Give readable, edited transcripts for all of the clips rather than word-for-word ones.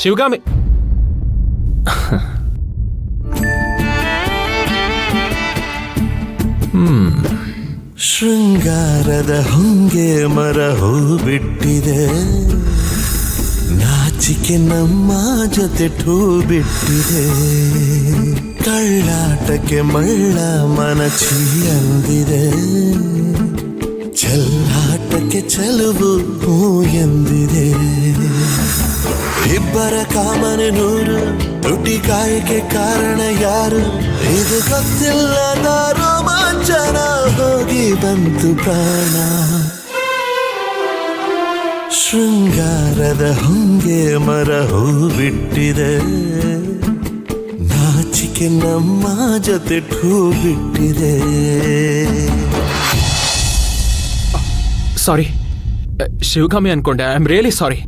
ಶಿವಗಾಮಿ ಶೃಂಗಾರದ ಹೊಂಗೆ ಮರ ಹೂ ಬಿಟ್ಟಿದೆ, ನಾಚಿಕೆ ನಮ್ಮ ಜೊತೆ ಠೂ ಬಿಟ್ಟಿದೆ, ಕಳ್ಳಾಟಕ್ಕೆ ಮಳ್ಳ ಮನಚಿ ಅಂದಿದೆ, ಚೆಲ್ಲಾಟಕ್ಕೆ ಚೆಲುವು ಹೂ ಎಂದಿದೆ. ಇಬ್ಬರ ಕಾಮನೆ ನೂರು, ತುಟಿ ಕಾಯಕ್ಕೆ ಕಾರಣ ಯಾರು, ಇದು ಗೊತ್ತಿಲ್ಲದ ರೋಮಾಂಚನ ಹೋಗಿ ಬಂತು ಪ್ರಾಣ. ಶೃಂಗಾರದ ಹೊಂಗೆ ಮರ ಹೂ ಬಿಟ್ಟಿದೆ, ನಾಚಿಕೆ ನಮ್ಮ ಜೊತೆ ಠೂ ಬಿಟ್ಟಿದೆ. ಸಾರಿ, ಶಿವಗಾಮಿ ಅನ್ಕೊಂಡೆ. I am really sorry.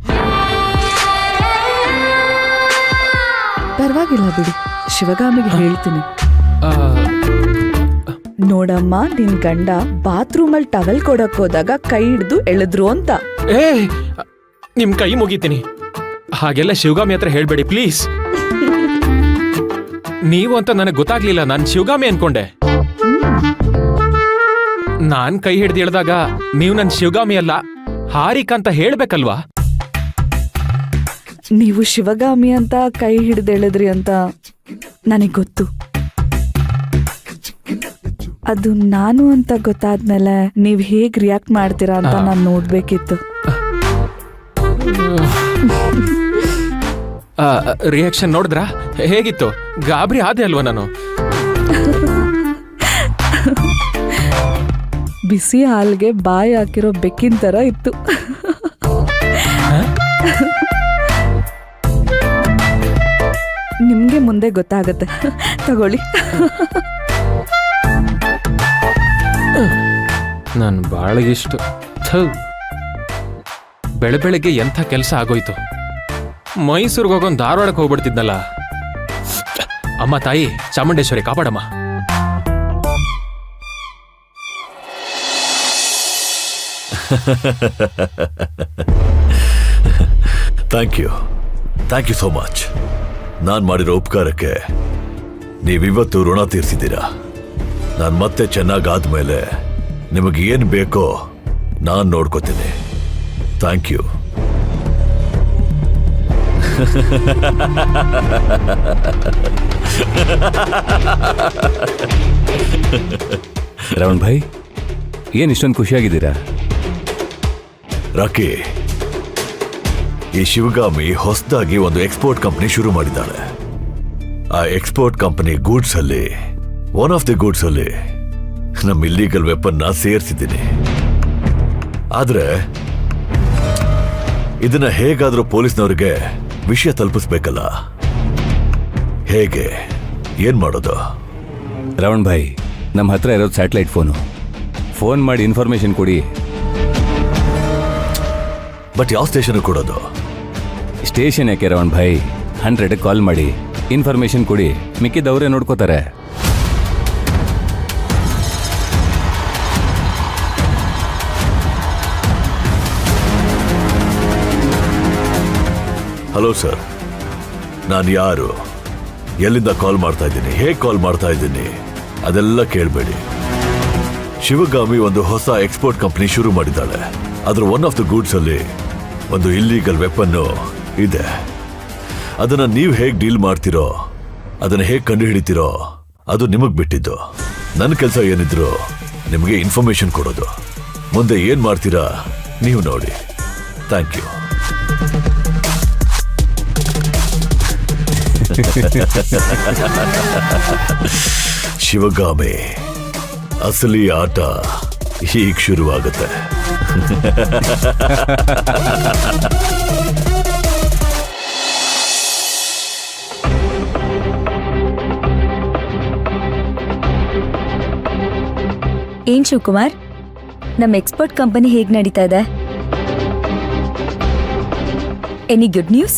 ಪರವಾಗಿಲ್ಲ ಬಿಡಿ, ಶಿವಗಾಮಿಗೆ ಹೇಳ್ತೀನಿ. ನೋಡಮ್ಮ, ನಿನ್ ಗಂಡ ಬಾತ್ರೂಮಲ್ಲಿ ಟವೆಲ್ ಕೊಡಕ್ ಹೋದಾಗ ಕೈ ಹಿಡ್ದು ಎಳೆದ್ರು ಅಂತ. ಏ, ನಿಮ್ ಕೈ ಮುಗಿತೀನಿ. ಹಾಗೆಲ್ಲ ಶಿವಗಾಮಿ ಹತ್ರ ಹೇಳ್ಬೇಡಿ ಪ್ಲೀಸ್. ನೀವು ಅಂತ ನನಗೆ ಗೊತ್ತಾಗ್ಲಿಲ್ಲ, ನಾನು ಶಿವಗಾಮಿ ಅನ್ಕೊಂಡೆ. ನಾನ್ ಕೈ ಹಿಡ್ದು ಎಳ್ದಾಗ ನೀವು ನನ್ ಶಿವಗಾಮಿ ಅಲ್ಲ ಹಾರಿಕಾ ಅಂತ ಹೇಳ್ಬೇಕಲ್ವಾ? ನೀವು ಶಿವಗಾಮಿ ಅಂತ ಕೈ ಹಿಡ್ದೆಳೆದ್ರಿ ಅಂತ ನನಗ್ ಗೊತ್ತು. ಅದು ನಾನು ಅಂತ ಗೊತ್ತಾದ್ಮೇಲೆ ನೀವ್ ಹೇಗ್ ರಿಯಾಕ್ಟ್ ಮಾಡ್ತೀರಾ ಅಂತ ನಾನ್ ನೋಡ್ಬೇಕಿತ್ತು. ರಿಯಾಕ್ಷನ್ ನೋಡಿದ್ರಾ ಹೇಗಿತ್ತು? ಗಾಬರಿ ಆದೆ ಅಲ್ವಾ ನಾನು? ಬಿಸಿ ಹಾಲ್ಗೆ ಬಾಯಿ ಹಾಕಿರೋ ಬೆಕ್ಕಿನ ತರ ಇತ್ತು. ನಿಮ್ಗೆ ಮುಂದೆ ಗೊತ್ತಾಗತ್ತೆ, ತಗೊಳ್ಳಿ. ನಾನು ಬಾಳಗಿಷ್ಟು ಬೆಳಗ್ಗೆ ಎಂಥ ಕೆಲಸ ಆಗೋಯ್ತು. ಮೈಸೂರಿಗೆ ಹೋಗೊಂದು ಧಾರವಾಡಕ್ಕೆ ಹೋಗ್ಬಿಡ್ತಿದ್ನಲ್ಲ. ಅಮ್ಮ ತಾಯಿ ಚಾಮುಂಡೇಶ್ವರಿ ಕಾಪಾಡಮ್ಮ. Thank you so much. ನಾನು ಮಾಡಿರೋ ಉಪಕಾರಕ್ಕೆ ನೀವಿವತ್ತು ಋಣ ತೀರಿಸಿದ್ದೀರಾ. ನಾನು ಮತ್ತೆ ಚೆನ್ನಾಗಾದ್ಮೇಲೆ ನಿಮಗೆ ಏನು ಬೇಕೋ ನಾನು ನೋಡ್ಕೋತೀನಿ. Thank you. ರಾವಣ್ ಭಾಯ್, ಏನು ಇಷ್ಟೊಂದು ಖುಷಿಯಾಗಿದ್ದೀರಾ? ರಾಕಿ, ಈ ಶಿವಗಾಮಿ ಹೊಸದಾಗಿ ಒಂದು ಎಕ್ಸ್ಪೋರ್ಟ್ ಕಂಪನಿ ಶುರು ಮಾಡಿದ್ದಾಳೆ. ಆ ಎಕ್ಸ್ಪೋರ್ಟ್ ಕಂಪನಿ ಗೂಡ್ಸ್ ಅಲ್ಲಿ ಒನ್ ಆಫ್ ದಿ ಗೂಡ್ಸ್ ಅಲ್ಲಿ ನಮ್ಮ ಇಲ್ಲೀಗಲ್ ವೆಪನ್ ಸೇರಿಸಿದ್ದೀನಿ. ಆದ್ರೆ ಇದನ್ನ ಹೇಗಾದ್ರೂ ಪೊಲೀಸ್ನವ್ರಿಗೆ ವಿಷಯ ತಲುಪಿಸ್ಬೇಕಲ್ಲ. ಹೇಗೆ, ಏನ್ ಮಾಡೋದು? ರಾವಣ್ ಭಾಯ್, ನಮ್ಮ ಹತ್ರ ಇರೋದು ಸ್ಯಾಟಲೈಟ್ ಫೋನ್ ಮಾಡಿ ಇನ್ಫಾರ್ಮೇಶನ್ ಕೊಡಿ. ಬಟ್ ಯಾವ ಸ್ಟೇಷನ್ ಕೊಡೋದು? ಸ್ಟೇಷನ್ ಯಾಕೆ ರಾವಣ್ ಭಾಯ್, 100 ಕಾಲ್ ಮಾಡಿ ಇನ್ಫಾರ್ಮೇಶನ್ ಕೊಡಿ, ಮಿಕ್ಕಿದವರೇ ನೋಡ್ಕೋತಾರೆ. ಹಲೋ ಸರ್, ನಾನು ಯಾರು, ಎಲ್ಲಿಂದ ಕಾಲ್ ಮಾಡ್ತಾ ಇದ್ದೀನಿ, ಹೇಗೆ ಕಾಲ್ ಮಾಡ್ತಾ ಇದ್ದೀನಿ ಅದೆಲ್ಲ ಕೇಳಬೇಡಿ. ಶಿವಗಾಮಿ ಒಂದು ಹೊಸ ಎಕ್ಸ್ಪೋರ್ಟ್ ಕಂಪನಿ ಶುರು ಮಾಡಿದ್ದಾಳೆ. ಅದ್ರ ಒನ್ ಆಫ್ ದ ಗೂಡ್ಸ್ ಅಲ್ಲಿ ಒಂದು ಇಲ್ಲೀಗಲ್ ವೆಪನ್ನು ಇದೆ. ಅದನ್ನ ನೀವು ಹೇಗೆ ಡೀಲ್ ಮಾಡ್ತಿರೋ, ಅದನ್ನ ಹೇಗೆ ಕಂಡುಹಿಡಿತೀರೋ ಅದು ನಿಮಗೆ ಬಿಟ್ಟಿದ್ದು. ನನ್ನ ಕೆಲಸ ಏನಿದ್ರು ನಿಮಗೆ ಇನ್ಫಾರ್ಮೇಶನ್ ಕೊಡೋದು. ಮುಂದೆ ಏನ್ ಮಾಡ್ತೀರಾ ನೀವು ನೋಡಿ. Thank you. ಶಿವಗಾಮಿ ಅಸಲಿ ಆಟ ಹೀಗೆ ಶುರುವಾಗುತ್ತೆ. ಏನ್ ಶಿವಕುಮಾರ್, ನಮ್ಮ ಎಕ್ಸ್ಪೋರ್ಟ್ ಕಂಪನಿ ಹೇಗ್ ನಡೀತಾ ಇದೆ? Any good news?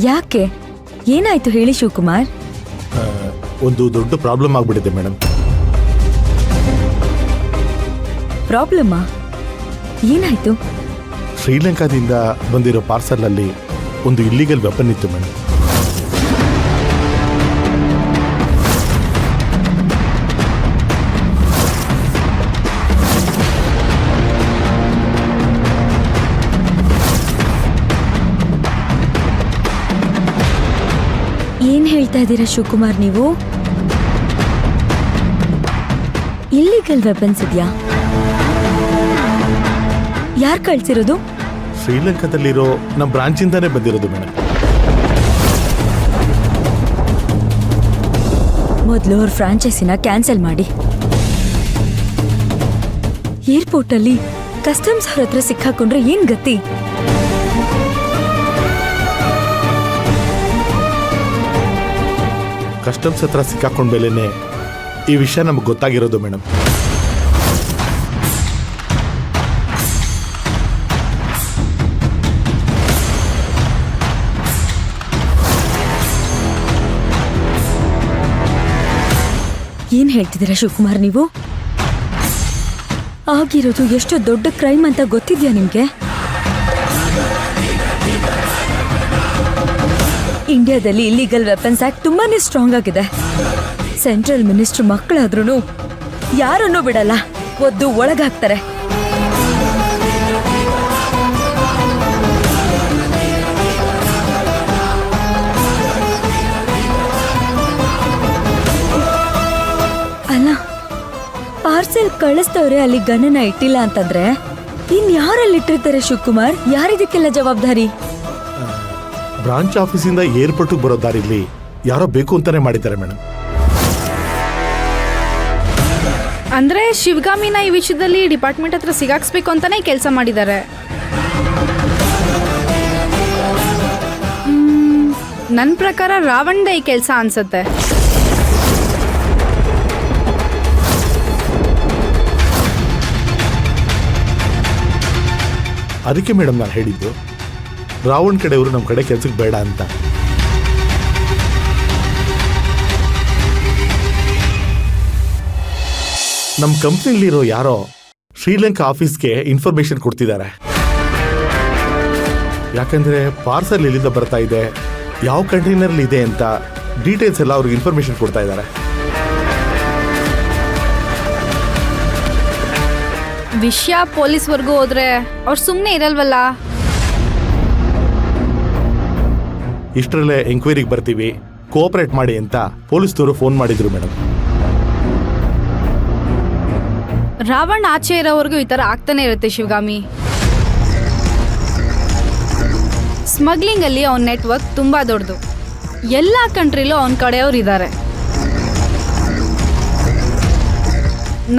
ಯಾಕೆ, ಏನಾಯ್ತು ಹೇಳಿ ಶಿವಕುಮಾರ್? ಒಂದು ದೊಡ್ಡ ಪ್ರಾಬ್ಲಮ್ ಆಗ್ಬಿಟ್ಟಿದೆ ಮೇಡಮ್. ಪ್ರಾಬ್ಲಮ್ಮಾ? ಏನಾಯ್ತು? ಶ್ರೀಲಂಕಾದಿಂದ ಬಂದಿರೋ ಪಾರ್ಸಲ್ ಅಲ್ಲಿ ಒಂದು ಇಲ್ಲಿಗಲ್ ವೆಪನ್ ಇತ್ತು ಮೇಡಮ್. ಏನ್ ಹೇಳ್ತಾ ಇದ್ದೀರಾ ಶಿವಕುಮಾರ್ ನೀವು? ಇಲ್ಲಿಗಲ್ ವೆಪನ್ಸ್ ಇದೆಯಾ? ಯಾರು ಕಳ್ಸಿರೋದು? ಶ್ರೀಲಂಕಾದಲ್ಲಿರೋ ನಮ್ಮ ಬ್ರಾಂಚಿಂದಾನೇ ಬಂದಿರೋದು ಮೇಡಮ್. ಮೊದಲು ಅವ್ರ ಫ್ರಾಂಚೈಸಿನ ಕ್ಯಾನ್ಸಲ್ ಮಾಡಿ. ಏರ್ಪೋರ್ಟ್ ಅಲ್ಲಿ ಕಸ್ಟಮ್ಸ್ ಅವ್ರ ಹತ್ರ ಸಿಕ್ಕಾಕೊಂಡ್ರೆ ಏನ್ ಗತಿ? ಕಸ್ಟಮ್ಸ್ ಹತ್ರ ಸಿಕ್ಕಾಕೊಂಡ್ಮೇಲೆ ಈ ವಿಷಯ ನಮಗೆ ಗೊತ್ತಾಗಿರೋದು ಮೇಡಮ್. ಏನ್ ಹೇಳ್ತಿದ್ದೀರಾ ಶಿವಕುಮಾರ್ ನೀವು? ಆಗಿರೋದು ಎಷ್ಟು ದೊಡ್ಡ ಕ್ರೈಮ್ ಅಂತ ಗೊತ್ತಿದ್ಯಾ ನಿಮ್ಗೆ? ಇಂಡಿಯಾದಲ್ಲಿ ಇಲ್ಲಿಗಲ್ ವೆಪನ್ಸ್ ಆಕ್ಟ್ ತುಂಬಾನೇ ಸ್ಟ್ರಾಂಗ್ ಆಗಿದೆ. ಸೆಂಟ್ರಲ್ ಮಿನಿಸ್ಟರ್ ಮಕ್ಕಳಾದ್ರೂ ಯಾರನ್ನೂ ಬಿಡಲ್ಲ, ಒದ್ದು ಒಳಗಾಗ್ತಾರೆ. ಅಲ್ಲ, ಪಾರ್ಸೆಲ್ ಕಳಿಸ್ತವ್ರೆ ಅಲ್ಲಿ ಗಣನ ಇಟ್ಟಿಲ್ಲ ಅಂತಂದ್ರೆ ಇನ್ ಯಾರಲ್ಲಿ ಇಟ್ಟಿರ್ತಾರೆ ಶಿವಕುಮಾರ್? ಯಾರಿದಕ್ಕೆಲ್ಲ ಜವಾಬ್ದಾರಿ? ಬ್ರಾಂಚ್ ಆಫೀಸಿಂದ ಏರ್ಪೋರ್ಟ್ಗೆ ಬರೋ ದಾರಿಲಿ ಯಾರೋ ಬೇಕು ಅಂತಾನೆ ಮಾಡಿದ್ದಾರೆ ಮೇಡಮ್. ಅಂದ್ರೆ ಶಿವಗಾಮಿನ ಈ ವಿಷಯದಲ್ಲಿ ಡಿಪಾರ್ಟ್ಮೆಂಟ್ ಹತ್ರ ಸಿಗಾಕ್ಸ್ಬೇಕು ಅಂತಾನೆ ಕೆಲಸ ಮಾಡಿದ್ದಾರೆ. ನನ್ನ ಪ್ರಕಾರ ರಾವಣ್ದ ಈ ಕೆಲಸ ಅನ್ಸುತ್ತೆ. ಅದಕ್ಕೆ ಮೇಡಮ್ ನಾನು ಹೇಳಿದ್ದು ರಾವಣ್ ಕಡೆಯವರು ನಮ್ಮ ಕಡೆ ಕೆಲ್ಸಕ್ಕೆ ಬೇಡ ಅಂತ. ನಮ್ಮ ಕಂಪ್ನಿಲಿರೋ ಯಾರೋ ಶ್ರೀಲಂಕಾ ಆಫೀಸ್ಗೆ ಇನ್ಫಾರ್ಮೇಶನ್ ಕೊಡ್ತಿದ್ದಾರೆ. ಯಾಕಂದ್ರೆ ಪಾರ್ಸಲ್ ಎಲ್ಲಿಂದ ಬರ್ತಾ ಇದೆ, ಯಾವ ಕಂಟೈನರ್ಲಿ ಇದೆ ಅಂತ ಡೀಟೇಲ್ಸ್ ಎಲ್ಲ ಅವ್ರಿಗೆ ಇನ್ಫಾರ್ಮೇಶನ್ ಕೊಡ್ತಾ ಇದ್ದಾರೆ. ವಿಷಯ ಪೊಲೀಸ್ವರೆಗೂ ಹೋದ್ರೆ ಅವ್ರು ಸುಮ್ಮನೆ ಇರಲ್ವಲ್ಲ. ಇಷ್ಟರಲ್ಲೇ ಎಂಕ್ವೈರಿಗೆ ಬರ್ತೀವಿ, ಕೋಆಪರೇಟ್ ಮಾಡಿ ಅಂತ ಪೊಲೀಸ್ನವರು ಫೋನ್ ಮಾಡಿದ್ರು ಮೇಡಮ್. ರಾವಣ್ ಆಚೆ ಇರೋವರೆಗೂ ಈ ಥರ ಆಗ್ತಾನೆ ಇರುತ್ತೆ ಶಿವಗಾಮಿ. ಸ್ಮಗ್ಲಿಂಗ್ ಅಲ್ಲಿ ಅವನ ನೆಟ್ವರ್ಕ್ ತುಂಬಾ ದೊಡ್ಡದು. ಎಲ್ಲ ಕಂಟ್ರಿಲೂ ಅವನ ಕಡೆಯವ್ರು ಇದ್ದಾರೆ.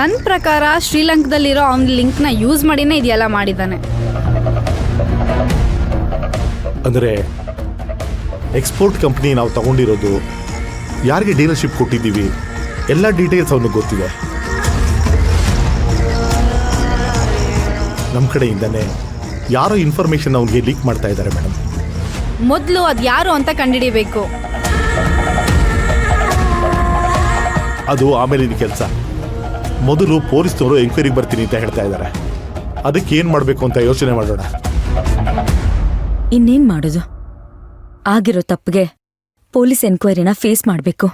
ನನ್ನ ಪ್ರಕಾರ ಶ್ರೀಲಂಕಾದಲ್ಲಿರೋ ಅವನ ಲಿಂಕ್ನ ಯೂಸ್ ಮಾಡಿನೇ ಇದೆಲ್ಲ ಮಾಡಿದ್ದಾನೆ. ಅಂದರೆ ಎಕ್ಸ್ಪೋರ್ಟ್ ಕಂಪ್ನಿ ನಾವು ತಗೊಂಡಿರೋದು, ಯಾರಿಗೆ ಡೀಲರ್ಶಿಪ್ ಕೊಟ್ಟಿದ್ದೀವಿ, ಎಲ್ಲ ಡೀಟೇಲ್ಸ್ ಅವನಿಗೆ ಗೊತ್ತಿದೆ. ನಮ್ಮ ಕಡೆಯಿಂದನೇ ಯಾರೋ ಇನ್ಫಾರ್ಮೇಶನ್ ಅವನಿಗೆ ಲೀಕ್ ಮಾಡ್ತಾ ಇದ್ದಾರೆ ಮೇಡಮ್. ಮೊದಲು ಅದು ಯಾರು ಅಂತ ಕಂಡುಹಿಡಿಬೇಕು. ಅದು ಆಮೇಲಿನ ಕೆಲಸ. ಮೊದಲು ಪೊಲೀಸ್ನವರು ಎಂಕ್ವೈರಿಗೆ ಬರ್ತೀನಿ ಅಂತ ಹೇಳ್ತಾ ಇದ್ದಾರೆ. ಅದಕ್ಕೆ ಏನು ಮಾಡಬೇಕು ಅಂತ ಯೋಚನೆ ಮಾಡೋಣ. ಇನ್ನೇನ್ ಮಾಡೋದು? ಆಗಿರೋ ತಪ್ಪಿಗೆ ಪೊಲೀಸ್ ಎನ್ಕ್ವೈರಿನ ಫೇಸ್ ಮಾಡಬೇಕು.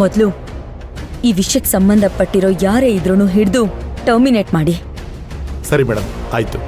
ಮೊದಲು ಈ ವಿಷಯಕ್ಕೆ ಸಂಬಂಧಪಟ್ಟಿರೋ ಯಾರೇ ಇದ್ರೂ ಹಿಡಿದು ಟರ್ಮಿನೇಟ್ ಮಾಡಿ. ಸರಿ ಮೇಡಮ್, ಆಯಿತು.